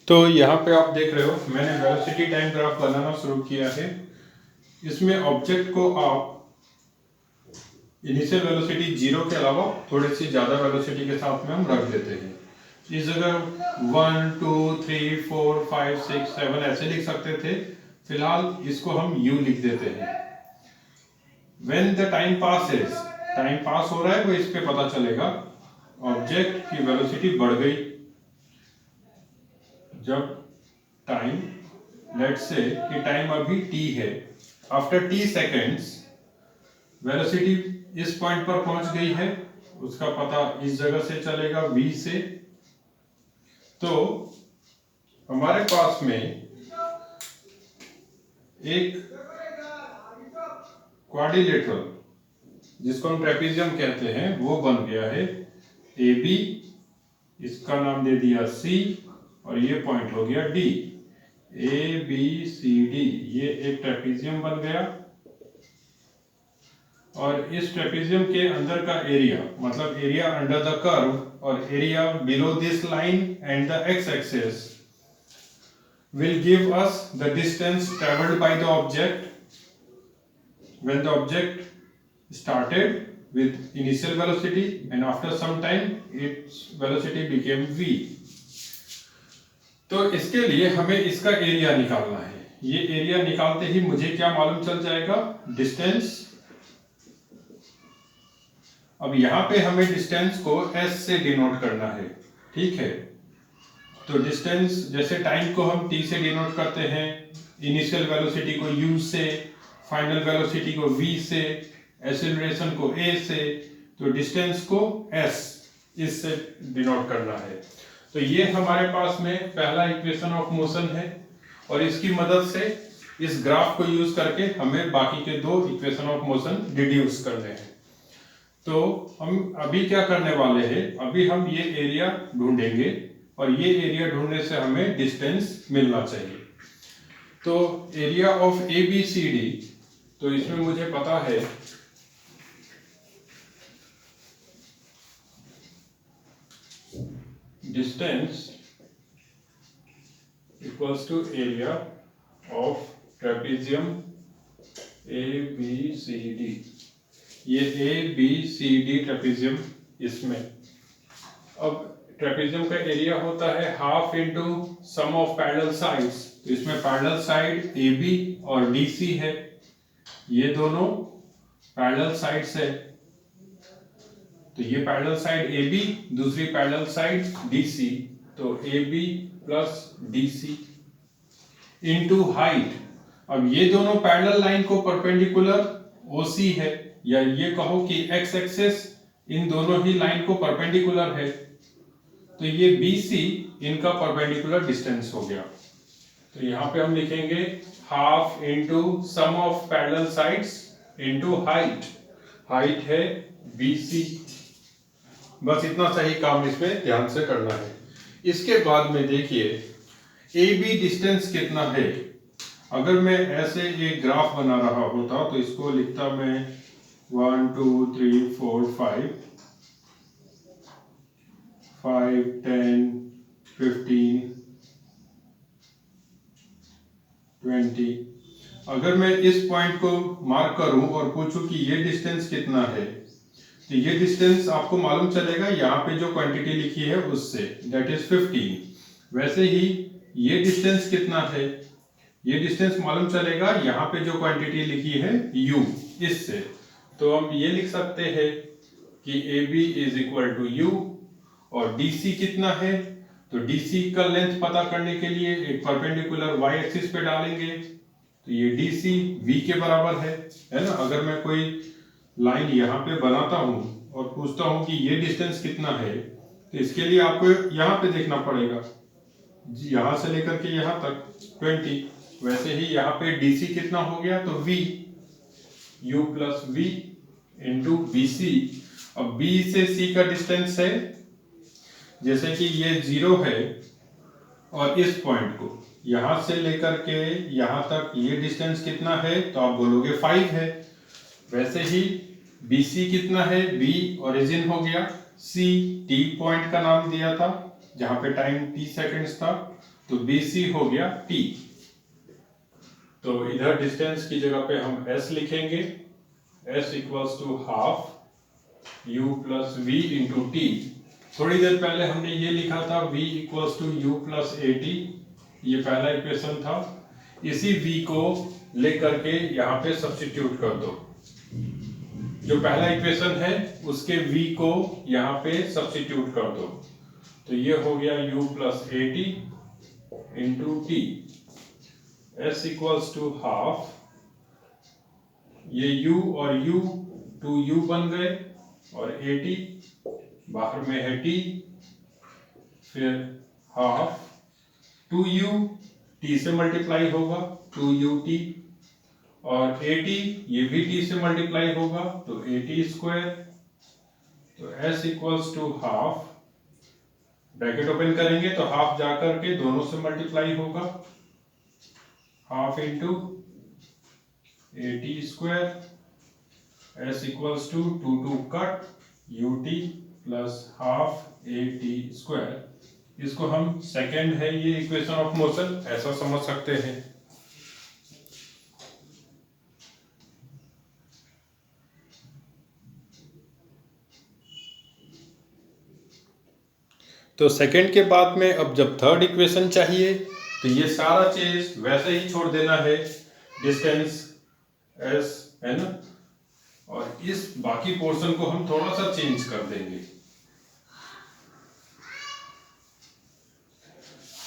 तो यहाँ पे आप देख रहे हो मैंने वेलोसिटी टाइम ग्राफ बनाना शुरू किया है। इसमें ऑब्जेक्ट को आप इनिशियल वेलोसिटी 0 के अलावा थोड़ी सी ज़्यादा वेलोसिटी के साथ में हम रख देते हैं। इस जगह 1 2 3 4 5 6 7 ऐसे लिख सकते थे, फिलहाल इसको हम u लिख देते हैं। When the time passes, time pass हो रहा है वो इस पे पता चलेगा ऑब्जेक्ट की वेलोसिटी बढ़ गई। जब टाइम लेट्स से कि टाइम अभी t है, आफ्टर t सेकेंड्स वेलोसिटी इस पॉइंट पर पहुंच गई है, उसका पता इस जगह से चलेगा v से। तो हमारे पास में एक क्वाड्रिलेटरल जिसको हम ट्रेपेजियम कहते हैं वो बन गया है। ए बी, इसका नाम दे दिया सी, और ये पॉइंट हो गया D. A B C D, ये एक ट्रेपेजियम बन गया। और इस ट्रेपेजियम के अंदर का एरिया, मतलब एरिया अंडर द कर्व और area below this line and the x axis will give us the distance traveled by the object when the object started with initial velocity and after some time its velocity became v। तो इसके लिए हमें इसका area निकालना है। ये area निकालते ही मुझे क्या मालूम चल जाएगा, डिस्टेंस। अब यहां पे हमें डिस्टेंस को s से डिनोट करना है, ठीक है। तो डिस्टेंस जैसे टाइम को हम t से डिनोट करते हैं, इनिशियल वेलोसिटी को u से, फाइनल वेलोसिटी को v से, एक्सेलरेशन को a से, तो डिस्टेंस को s इससे डिनोट करना है। तो ये हमारे पास में पहला इक्वेशन ऑफ मोशन है, और इसकी मदद से इस ग्राफ को यूज करके हमें बाकी के दो इक्वेशन ऑफ मोशन डिड्यूस करने हैं। तो हम अभी क्या करने वाले हैं, अभी हम ये एरिया ढूंढेंगे, और ये एरिया ढूंढने से हमें डिस्टेंस मिलना चाहिए। तो area of A B C D, तो इसमें मुझे पता है distance equals to area of trapezium A B C D. ये A B C D trapezium, इसमें अब ट्रेपेजियम का एरिया होता है half into sum of parallel sides. तो इसमें पैरेलल साइड ए बी और डी सी है, ये दोनों पैरेलल साइड्स है। तो ये पैरेलल साइड ए बी, दूसरी पैरेलल साइड डी सी, तो A B plus D C into height. अब ये दोनों पैरेलल लाइन को परपेंडिकुलर ओ सी है, या ये कहो कि एक्स एक्सिस इन दोनों ही लाइन को परपेंडिकुलर है, तो ये BC इनका परपेंडिकुलर डिस्टेंस हो गया। तो यहां पे हम लिखेंगे half into sum of parallel sides into height. Height है BC। बस इतना सही काम इसमें ध्यान से करना है। इसके बाद में देखिए AB डिस्टेंस कितना है। अगर मैं ऐसे एक ग्राफ बना रहा होता तो इसको लिखता मैं 1 2 3 4 5 10 15 20। अगर मैं इस पॉइंट को मार्क करूं और पूछूं कि ये डिस्टेंस कितना है, तो ये डिस्टेंस आपको मालूम चलेगा यहाँ पे जो क्वांटिटी लिखी है उससे, दैट इज 15। वैसे ही ये डिस्टेंस कितना है, ये डिस्टेंस मालूम चलेगा यहाँ पे जो क्वांटिटी लिखी है u, इससे। तो हम ये लिख सकते हैं कि AB is equal to u, और DC कितना है, तो DC का लेंथ पता करने के लिए एक परपेंडिकुलर y एक्सिस पे डालेंगे, तो ये DC v के बराबर है ना। अगर मैं कोई लाइन यहाँ पे बनाता हूँ और पूछता हूँ कि ये डिस्टेंस कितना है, तो इसके लिए आपको यहाँ पे देखना पड़ेगा, यहाँ से लेकर के यहाँ तक 20। वैसे ही यहाँ पे DC कितना हो गया, तो v, u plus v into BC। अब B से C का डिस्टेंस है, जैसे कि ये 0 है, और इस पॉइंट को यहां से लेकर के यहां तक ये डिस्टेंस कितना है, तो आप बोलोगे 5 है। वैसे ही BC कितना है, B ओरिजिन हो गया, C T पॉइंट का नाम दिया था जहां पे टाइम T सेकंड्स था, तो BC हो गया T। तो इधर डिस्टेंस की जगह पे हम S लिखेंगे, S equals to half U plus V into T। थोड़ी देर पहले हमने ये लिखा था V equals to U plus AT, ये पहला इक्वेशन था। इसी V को लेकर के यहाँ पे सब्स्टिट्यूट कर दो। जो पहला इक्वेशन है उसके V को यहाँ पे सब्स्टिट्यूट कर दो, तो ये हो गया U plus AT into T। S equals to half, ये U और U 2U बन गए और AT बाहर में है T, फिर हाफ 2U T से मल्टीप्लाई होगा 2UT, और AT ये भी T से मल्टीप्लाई होगा तो AT स्क्वायर। तो S equals to half, bracket open करेंगे तो हाफ जाकर के दोनों से मल्टीप्लाई होगा, half into AT square. S equals to 2 cut UT plus half AT square. इसको हम सेकेंड है ये इक्वेशन ऑफ मोशन ऐसा समझ सकते हैं। तो सेकेंड के बाद में अब जब थर्ड इक्वेशन चाहिए तो ये सारा चीज वैसे ही छोड़ देना है, डिस्टेंस S है ना, और इस बाकी पोर्शन को हम थोड़ा सा चेंज कर देंगे।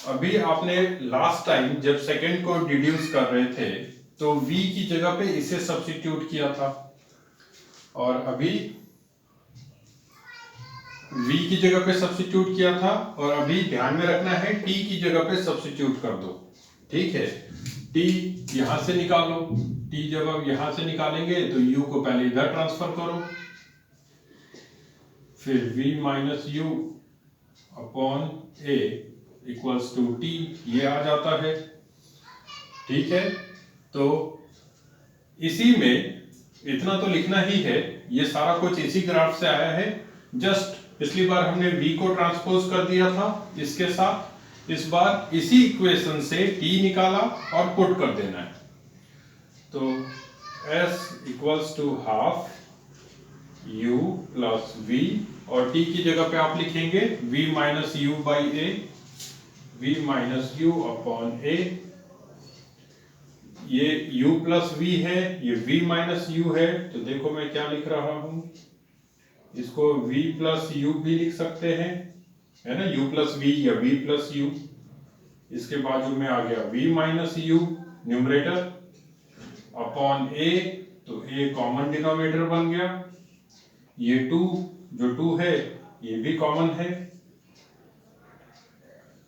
अभी आपने लास्ट टाइम जब सेकेंड को डिड्यूस कर रहे थे तो V की जगह पे इसे सब्स्टिट्यूट किया था, और अभी V की जगह पे सब्स्टिट्यूट किया था, और अभी ध्यान में रखना है T की जगह पे सब्स्टिट्यूट कर दो। ठीक है, T यहां से निकालो, T जब आप यहां से निकालेंगे तो U को पहले इधर ट्रांसफर करो, फिर V minus U upon A equals to T, ये आ जाता है। ठीक है, तो इसी में इतना तो लिखना ही है, ये सारा कुछ इसी ग्राफ से आया है। जस्ट पिछली बार हमने V को ट्रांसपोज कर दिया था इसके साथ, इस बार इसी इक्वेशन से T निकाला और पुट कर देना है। तो S equals to half U plus V, और T की जगह पे आप लिखेंगे V minus U by A, V minus U upon A। ये U प्लस V है, ये V माइनस U है, तो देखो मैं क्या लिख रहा हूं, इसको V प्लस U भी लिख सकते हैं, है ना, U प्लस V या V प्लस U। इसके बाजू में आ गया V minus U numerator upon A, तो A कॉमन डिनोमिनेटर बन गया, ये 2 जो 2 है ये भी कॉमन है,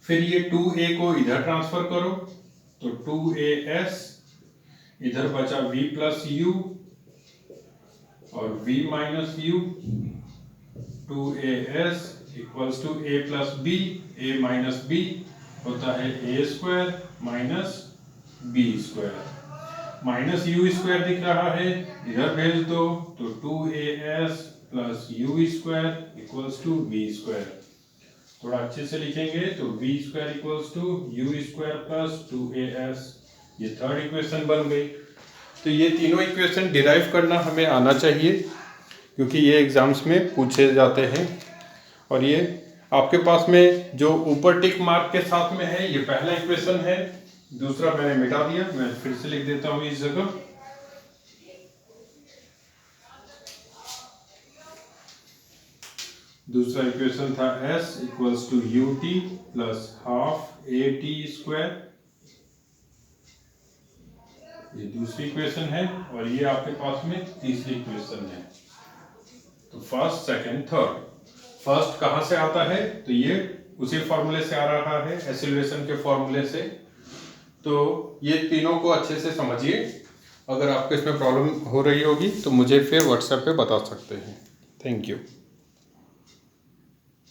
फिर ये 2A को इधर ट्रांसफर करो तो 2AS, इधर बचा V प्लस U और V minus U, 2AS equals to A plus B, A minus B होता है A square minus B square, minus U square दिख रहा है इधर भेज दो तो 2AS plus U square equals to B square. थोड़ा अच्छे से लिखेंगे तो V square equals to U square plus 2AS, ये थर्ड इक्वेशन बन गई। तो ये तीनों इक्वेशन डिराइव करना हमें आना चाहिए, क्योंकि ये एग्जाम्स में पूछे जाते हैं। और ये आपके पास में जो ऊपर टिक मार्क के साथ में है ये पहला इक्वेशन है, दूसरा मैंने मिटा दिया, मैं फिर से लिख देता हूँ इस जगह। दूसरा इक्वेशन था S equals to UT plus half AT square, ये दूसरी इक्वेशन है, और ये आपके पास में तीसरी इक्वेशन है। तो फर्स्ट सेकंड थर्ड, फर्स्ट कहां से आता है तो ये उसी फॉर्मूले से आ रहा है, एक्सीलरेशन के फॉर्मूले से। तो ये तीनों को अच्छे से समझिए, अगर आपको इसमें प्रॉब्लम हो रही होगी तो मुझे फिर व्हाट्सएप पे बता सकते हैं। Thank you.